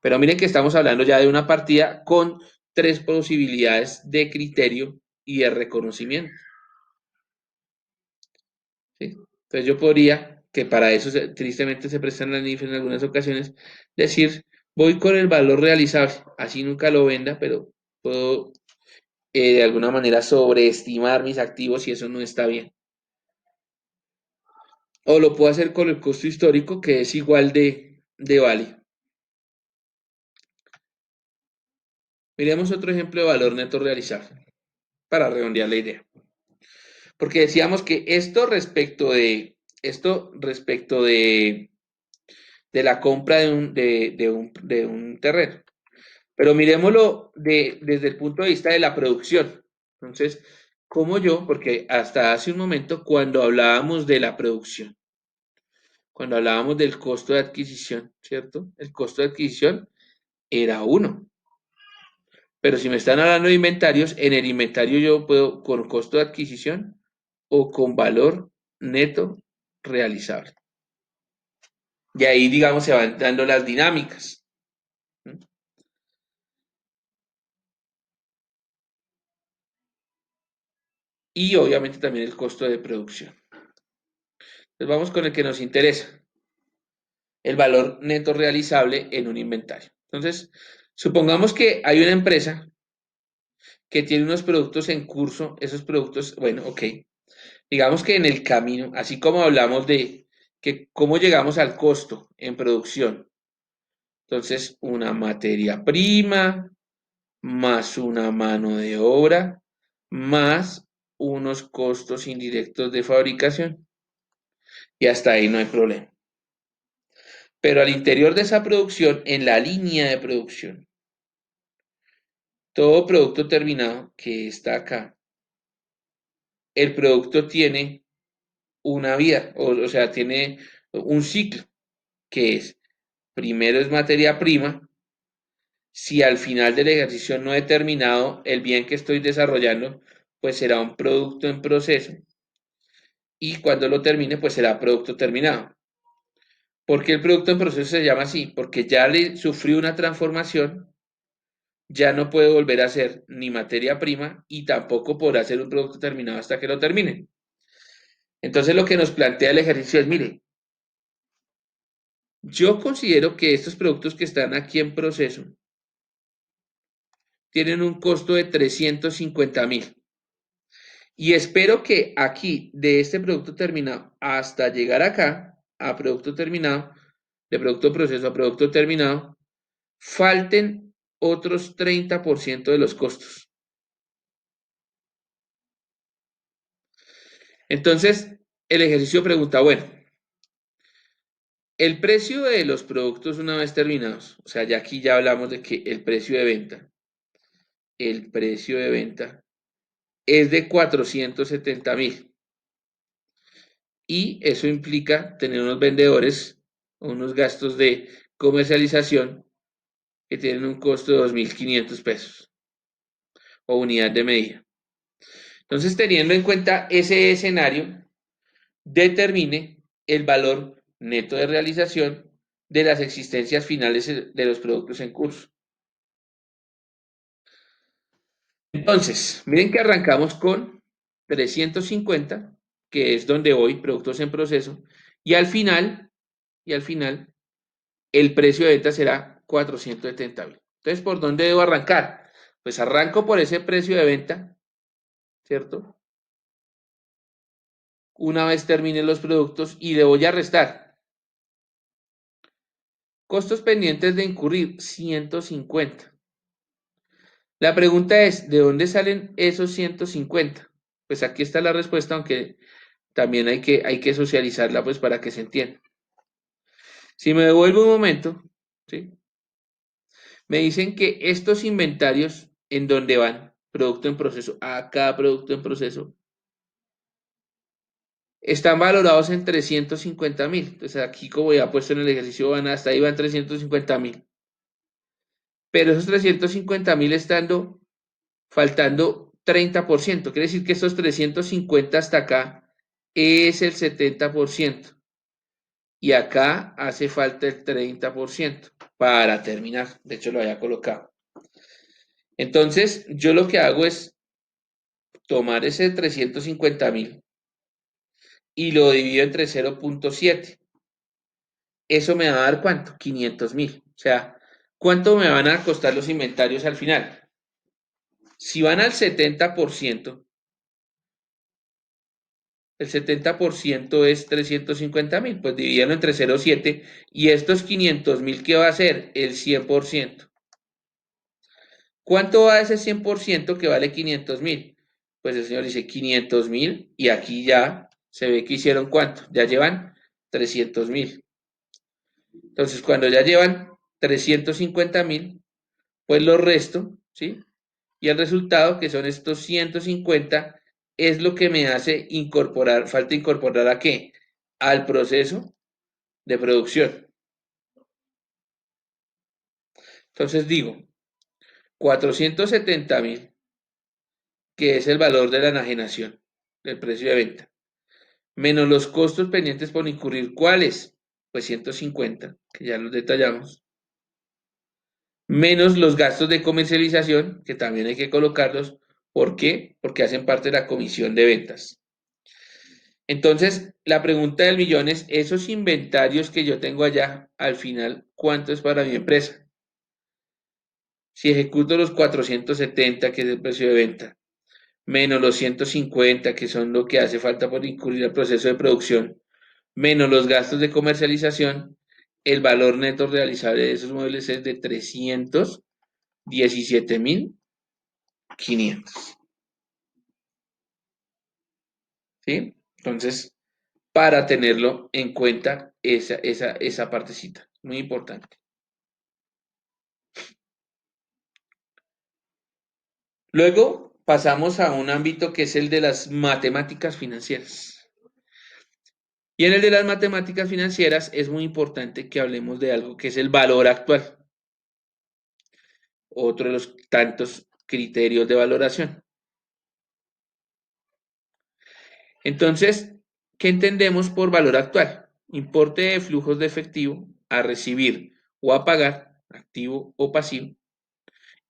Pero miren que estamos hablando ya de una partida con tres posibilidades de criterio y de reconocimiento. ¿Sí? Entonces yo podría, que para eso tristemente se prestan las NIF en algunas ocasiones, decir, Voy con el valor realizable, así nunca lo venda, pero puedo de alguna manera sobreestimar mis activos y eso no está bien. O lo puedo hacer con el costo histórico que es igual de vale. Miremos otro ejemplo de valor neto realizable para redondear la idea. Porque decíamos que esto respecto de la compra de un terreno. Pero miremoslo desde el punto de vista de la producción. Entonces, como yo, porque hasta hace un momento, cuando hablábamos de la producción, cuando hablábamos del costo de adquisición, ¿cierto? El costo de adquisición era uno. Pero si me están hablando de inventarios, en el inventario yo puedo con costo de adquisición o con valor neto realizable. Y ahí, digamos, se van dando las dinámicas. Y obviamente también el costo de producción. Entonces vamos con el que nos interesa, el valor neto realizable en un inventario. Entonces, supongamos que hay una empresa que tiene unos productos en curso, esos productos, bueno, ok, digamos que en el camino, así como hablamos de que cómo llegamos al costo en producción, entonces una materia prima más una mano de obra más unos costos indirectos de fabricación y hasta ahí no hay problema. Pero al interior de esa producción, en la línea de producción, todo producto terminado que está acá, el producto tiene una vida, o sea, tiene un ciclo, que es, primero es materia prima, si al final del ejercicio no he terminado el bien que estoy desarrollando, pues será un producto en proceso, y cuando lo termine, pues será producto terminado. ¿Por qué el producto en proceso se llama así? Porque ya le sufrió una transformación, ya no puede volver a ser ni materia prima y tampoco podrá ser un producto terminado hasta que lo termine. Entonces lo que nos plantea el ejercicio es, mire, yo considero que estos productos que están aquí en proceso tienen un costo de 350.000 y espero que aquí de este producto terminado hasta llegar acá a producto terminado, de producto en proceso a producto terminado, falten otros 30% de los costos. Entonces, el ejercicio pregunta, bueno, el precio de los productos una vez terminados, o sea, ya aquí ya hablamos de que el precio de venta es de 470.000 y eso implica tener unos vendedores o unos gastos de comercialización que tienen un costo de 2.500 pesos o unidad de medida. Entonces, teniendo en cuenta ese escenario, determine el valor neto de realización de las existencias finales de los productos en curso. Entonces, miren que arrancamos con 350, que es donde voy, productos en proceso, y al final, el precio de venta será 470.000. Entonces, ¿por dónde debo arrancar? Pues arranco por ese precio de venta, ¿cierto? Una vez terminen los productos y le voy a restar costos pendientes de incurrir 150. La pregunta es, ¿de dónde salen esos 150? Pues aquí está la respuesta, aunque también hay que socializarla pues para que se entienda. Si me devuelvo un momento, ¿sí? Me dicen que estos inventarios en donde van, producto en proceso, a cada producto en proceso, están valorados en 350.000. Entonces aquí como ya puesto en el ejercicio, hasta ahí van 350.000. Pero esos 350.000 faltando 30%. Quiere decir que estos 350 hasta acá es el 70%. Y acá hace falta el 30% para terminar. De hecho, lo había colocado. Entonces, yo lo que hago es tomar ese 350.000 y lo divido entre 0.7. Eso me va a dar ¿cuánto? 500.000. O sea, ¿Cuánto me van a costar los inventarios al final? Si van al 70%, el 70% es 350.000, pues divídalo entre 0,7 y estos 500.000, ¿qué va a ser? El 100%. ¿Cuánto va ese 100% que vale 500.000? Pues el señor dice 500.000 y aquí ya se ve que hicieron cuánto, ya llevan 300.000. Entonces, cuando ya llevan 350.000, pues lo resto, ¿sí? Y el resultado, que son estos 150, es lo que me hace incorporar, falta incorporar ¿a qué? Al proceso de producción. Entonces digo, 470.000, que es el valor de la enajenación, del precio de venta, menos los costos pendientes por incurrir, ¿cuáles? Pues 150, que ya los detallamos, menos los gastos de comercialización, que también hay que colocarlos. ¿Por qué? Porque hacen parte de la comisión de ventas. Entonces, la pregunta del millón es, esos inventarios que yo tengo allá, al final, ¿cuánto es para mi empresa? Si ejecuto los 470, que es el precio de venta, menos los 150, que son lo que hace falta por incurrir al proceso de producción, menos los gastos de comercialización, el valor neto realizable de esos muebles es de 317.500. ¿Sí? Entonces, para tenerlo en cuenta esa partecita, muy importante. Luego pasamos a un ámbito que es el de las matemáticas financieras. Y en el de las matemáticas financieras es muy importante que hablemos de algo que es el valor actual, otro de los tantos criterios de valoración. Entonces, ¿qué entendemos por valor actual? Importe de flujos de efectivo a recibir o a pagar, activo o pasivo,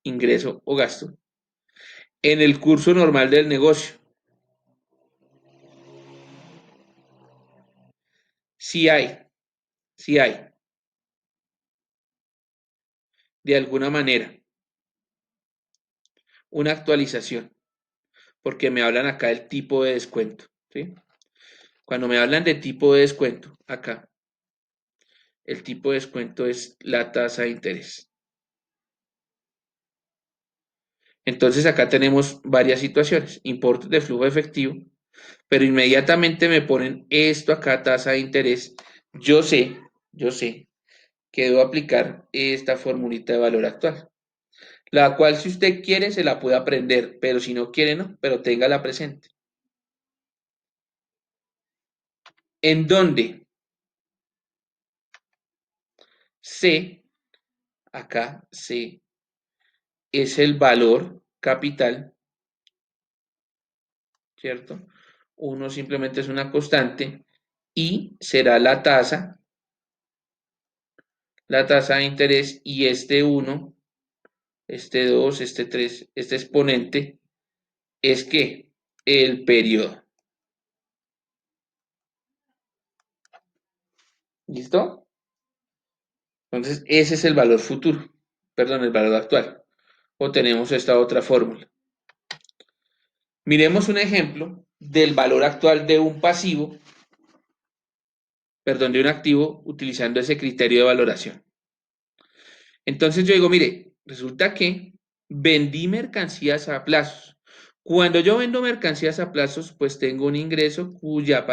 ingreso o gasto, en el curso normal del negocio. Si hay, si hay, de alguna manera, una actualización, porque me hablan acá del tipo de descuento, ¿sí? Cuando me hablan de tipo de descuento, acá, el tipo de descuento es la tasa de interés. Entonces acá tenemos varias situaciones, importes de flujo efectivo, pero inmediatamente me ponen esto acá, tasa de interés. Yo sé que debo aplicar esta formulita de valor actual, la cual si usted quiere se la puede aprender, pero si no quiere no, pero téngala presente. ¿En dónde? C, acá C, es el valor capital, ¿cierto? Uno simplemente es una constante y será la tasa de interés y este uno, este 2, este 3, este exponente es que el periodo. ¿Listo? Entonces, ese es el valor futuro, perdón, el valor actual. O tenemos esta otra fórmula. Miremos un ejemplo del valor actual de un pasivo, perdón, de un activo utilizando ese criterio de valoración. Entonces yo digo, mire, resulta que vendí mercancías a plazos. Cuando yo vendo mercancías a plazos, pues tengo un ingreso cuya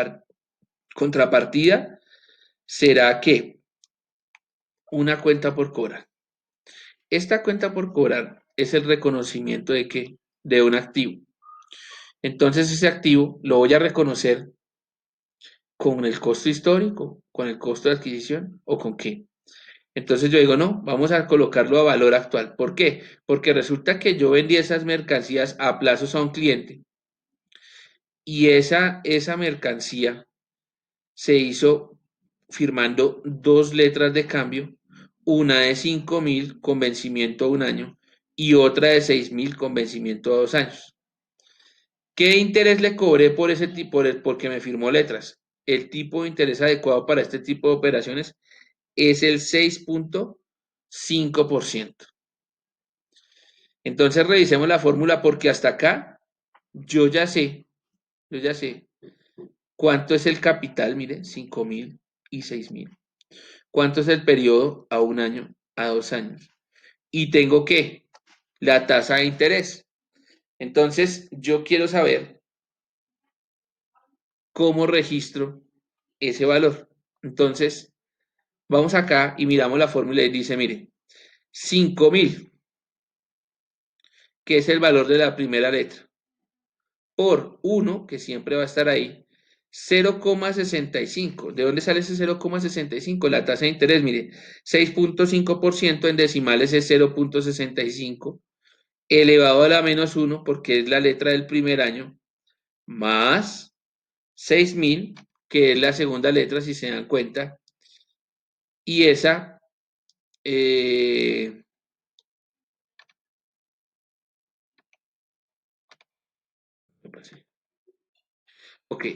contrapartida será que una cuenta por cobrar. Esta cuenta por cobrar es el reconocimiento de que de un activo. Entonces ese activo lo voy a reconocer con el costo histórico, con el costo de adquisición o con qué. Entonces yo digo, no, vamos a colocarlo a valor actual. ¿Por qué? Porque resulta que yo vendí esas mercancías a plazos a un cliente y esa mercancía se hizo firmando dos letras de cambio, una de 5.000 con vencimiento a un año y otra de 6.000 con vencimiento a 2 años. ¿Qué interés le cobré por ese tipo, porque me firmó letras? El tipo de interés adecuado para este tipo de operaciones es el 6,5%. 5%. Entonces revisemos la fórmula porque hasta acá yo ya sé cuánto es el capital, mire, 5.000 y 6.000. ¿Cuánto es el periodo a un año, a 2 años? Y tengo que la tasa de interés. Entonces, yo quiero saber cómo registro ese valor. Entonces, vamos acá y miramos la fórmula y dice, mire, 5.000, que es el valor de la primera letra, por 1, que siempre va a estar ahí, 0,65. ¿De dónde sale ese 0,65? La tasa de interés, mire, 6,5% en decimales es 0,65, elevado a la menos 1, porque es la letra del primer año, más 6.000, que es la segunda letra, si se dan cuenta, y esa, eh, ok,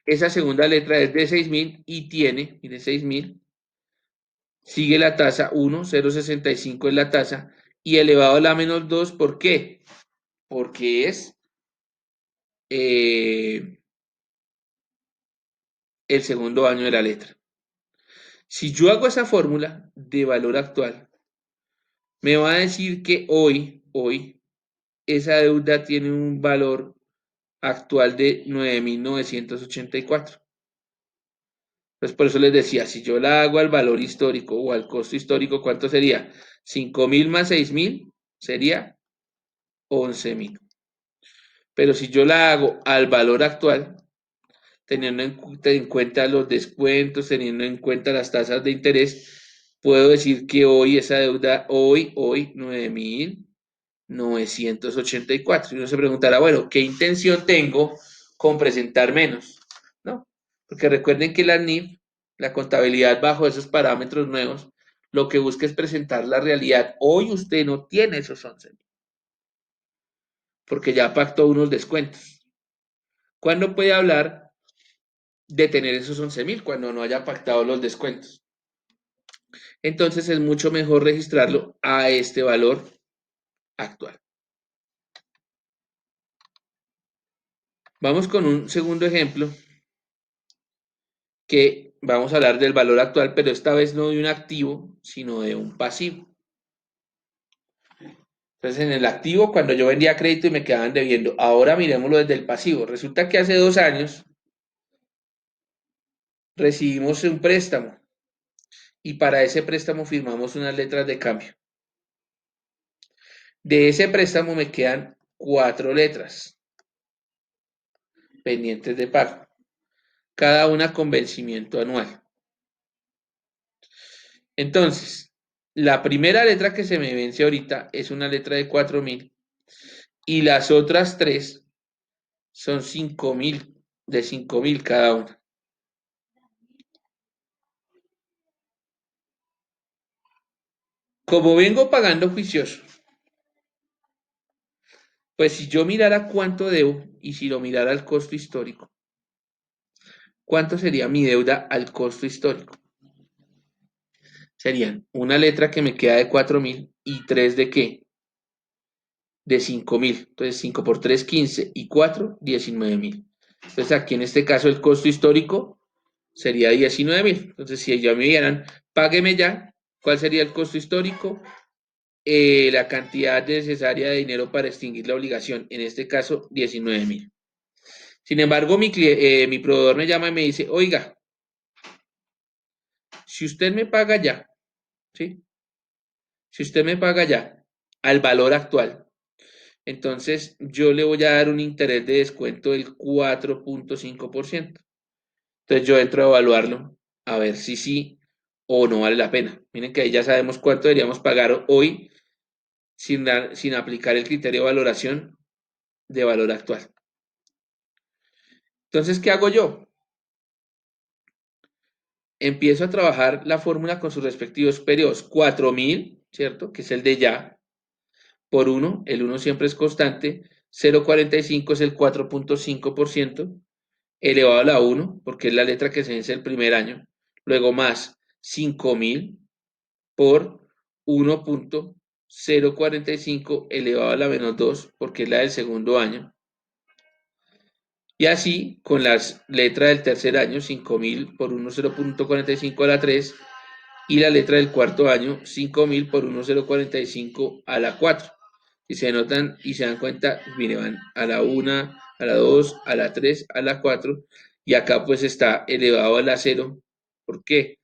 esa segunda letra es de 6.000 y tiene, mire, 6.000, sigue la tasa 1,065 es la tasa, y elevado a la menos 2, ¿por qué? Porque es eh, el segundo año de la letra. Si yo hago esa fórmula de valor actual, me va a decir que hoy, esa deuda tiene un valor actual de 9.984. Pues por eso les decía, si yo la hago al valor histórico o al costo histórico, ¿cuánto sería? 5.000 más 6.000 sería 11.000. Pero si yo la hago al valor actual, teniendo en cuenta los descuentos, teniendo en cuenta las tasas de interés, puedo decir que hoy esa deuda, hoy, 9.984. Y uno se preguntará, bueno, ¿qué intención tengo con presentar menos? ¿No? Porque recuerden que la NIF, la contabilidad bajo esos parámetros nuevos, lo que busca es presentar la realidad. Hoy usted no tiene esos 11.000, porque ya pactó unos descuentos. ¿Cuándo puede hablar de tener esos 11.000? Cuando no haya pactado los descuentos. Entonces es mucho mejor registrarlo a este valor actual. Vamos con un segundo ejemplo que vamos a hablar del valor actual, pero esta vez no de un activo, sino de un pasivo. Entonces, en el activo, cuando yo vendía crédito y me quedaban debiendo, ahora miremoslo desde el pasivo. Resulta que hace 2 años recibimos un préstamo y para ese préstamo firmamos unas letras de cambio. De ese préstamo me quedan 4 letras pendientes de pago, cada una con vencimiento anual. Entonces, la primera letra que se me vence ahorita es una letra de 4.000 y las otras tres son 5.000, de 5.000 cada una. Como vengo pagando juicioso, pues si yo mirara cuánto debo y si lo mirara al costo histórico, ¿cuánto sería mi deuda al costo histórico? Serían una letra que me queda de 4.000 y tres de ¿qué? De 5.000. Entonces 5 por 3, 15 y 4, 19.000. Entonces aquí en este caso el costo histórico sería 19.000. Entonces si ya me dieran, págueme ya, ¿cuál sería el costo histórico? La cantidad necesaria de dinero para extinguir la obligación, en este caso 19.000. Sin embargo, mi proveedor me llama y me dice, oiga, si usted me paga ya, ¿sí? Si usted me paga ya al valor actual, entonces yo le voy a dar un interés de descuento del 4,5%. Entonces yo entro a evaluarlo a ver si sí o no vale la pena. Miren que ahí ya sabemos cuánto deberíamos pagar hoy sin aplicar el criterio de valoración de valor actual. Entonces, ¿qué hago yo? Empiezo a trabajar la fórmula con sus respectivos periodos. 4.000, ¿cierto? Que es el de ya, por 1. El 1 siempre es constante. 0,45 es el 4,5%, elevado a la 1, porque es la letra que se vence el primer año. Luego más 5.000 por 1.045 elevado a la menos 2, porque es la del segundo año. Y así, con las letras del tercer año, 5.000 por 1.045 a la 3, y la letra del cuarto año, 5.000 por 1.045 a la 4. Si se notan y se dan cuenta, miren, van a la 1, a la 2, a la 3, a la 4, y acá pues está elevado a la 0. ¿Por qué?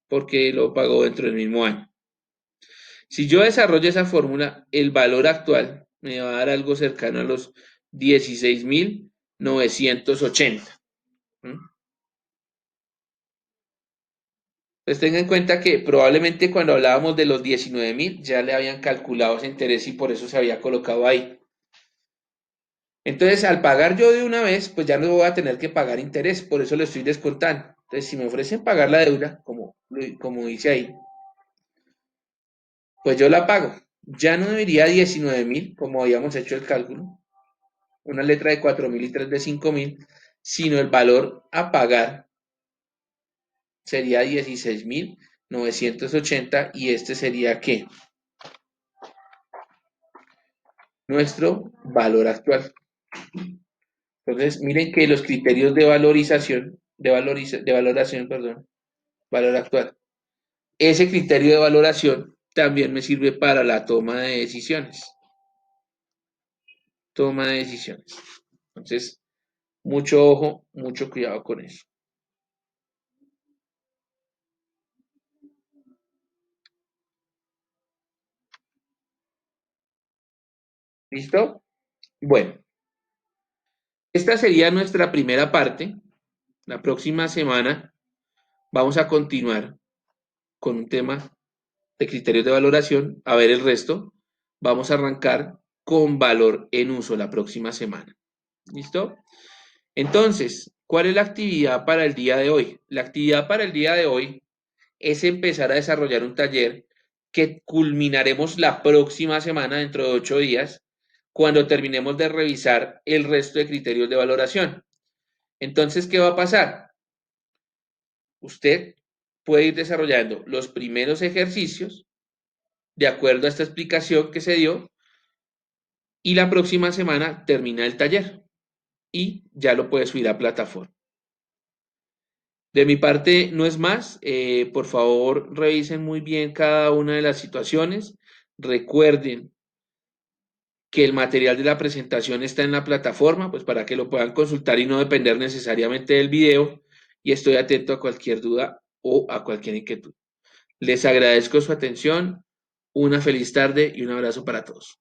Porque lo pagó dentro del mismo año. Si yo desarrollo esa fórmula, el valor actual me va a dar algo cercano a los 16.980. ¿Mm? Pues tenga en cuenta que probablemente cuando hablábamos de los 19.000 ya le habían calculado ese interés y por eso se había colocado ahí. Entonces, al pagar yo de una vez, pues ya no voy a tener que pagar interés, por eso le estoy descontando. Entonces, si me ofrecen pagar la deuda, como dice ahí, pues yo la pago. Ya no debería 19.000, como habíamos hecho el cálculo, una letra de 4.000 y tres de 5.000, sino el valor a pagar sería 16.980 y este sería ¿qué? Nuestro valor actual. Entonces, miren que los criterios de valorización, de valoración, perdón, valor actual. Ese criterio de valoración también me sirve para la toma de decisiones. Toma de decisiones. Entonces, mucho ojo, mucho cuidado con eso. ¿Listo? Bueno, esta sería nuestra primera parte. La próxima semana vamos a continuar con un tema de criterios de valoración. A ver el resto. Vamos a arrancar con valor en uso la próxima semana. ¿Listo? Entonces, ¿cuál es la actividad para el día de hoy? La actividad para el día de hoy es empezar a desarrollar un taller que culminaremos la próxima semana, dentro de 8 días, cuando terminemos de revisar el resto de criterios de valoración. Entonces, ¿qué va a pasar? Usted puede ir desarrollando los primeros ejercicios de acuerdo a esta explicación que se dio y la próxima semana termina el taller y ya lo puede subir a plataforma. De mi parte, no es más. Por favor, revisen muy bien cada una de las situaciones. Recuerden que el material de la presentación está en la plataforma, pues para que lo puedan consultar y no depender necesariamente del video. Y estoy atento a cualquier duda o a cualquier inquietud. Les agradezco su atención. Una feliz tarde y un abrazo para todos.